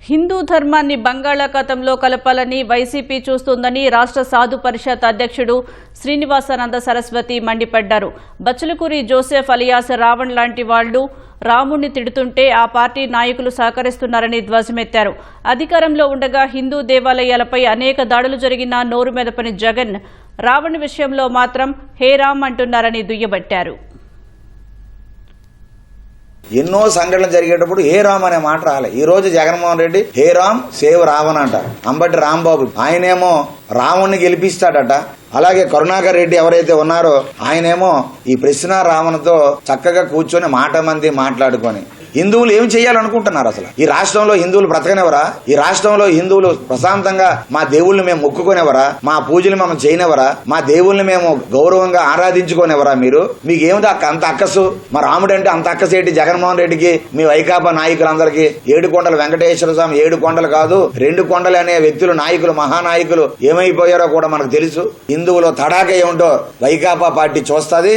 హిందూ ధర్మాన్ని బంగాళాఖాతంలో కలపాలని వైసీపీ చూస్తోందని రాష్ట్ర సాధు పరిషత్ అధ్యక్షుడు శ్రీనివాసానంద సరస్వతి మండిపడ్డారు. బచ్చలకూరి జోసెఫ్ అలియాస్ రావణ్ లాంటి వాళ్లు రాముణ్ణి తిడుతుంటే ఆ పార్టీ నాయకులు సహకరిస్తున్నారని ధ్వజమెత్తారు. అధికారంలో ఉండగా హిందూ దేవాలయాలపై అనేక దాడులు జరిగినా నోరు మెదపని జగన్ రావణ్ విషయంలో మాత్రం హే రామ్ అంటున్నారని దుయ్యబట్టారు. ఎన్నో సంఘటనలు జరిగేటప్పుడు హే రామ్ అనే మాట రాలే. ఈ రోజు జగన్మోహన్ రెడ్డి హే రామ్ సేవ్ రావణ్ అంటారు. అంబటి రాంబాబు ఆయనేమో రావణ్ణి గెలిపిస్తాడట. అలాగే కరుణాకర్ రెడ్డి ఎవరైతే ఉన్నారో ఆయనేమో ఈ ప్రశ్న రావణ్తో చక్కగా కూర్చొని మాట మంది మాట్లాడుకొని హిందువులు ఏం చేయాలనుకుంటున్నారు? అసలు ఈ రాష్ట్రంలో హిందువులు బ్రతకనివరా? ఈ రాష్ట్రంలో హిందువులు ప్రశాంతంగా మా దేవుళ్ళని మేము మొక్కుకునేవరా? మా పూజలు మేము చేయనివరా? మా దేవుళ్ళని మేము గౌరవంగా ఆరాధించుకునేవరా? మీకు ఏమిటి అంత అక్కసు? మా రాముడు అంటే అంత అక్కసేటి జగన్మోహన్ రెడ్డికి, మీ వైకాపా నాయకులందరికీ? 7 కొండల వెంకటేశ్వర స్వామి 7 కొండలు కాదు 2 కొండలు అనే వ్యక్తులు, నాయకులు, మహానాయకులు ఏమైపోయారో కూడా మనకు తెలుసు. హిందువులు తడాక ఏమిటో వైకాపా పార్టీ చూస్తుంది.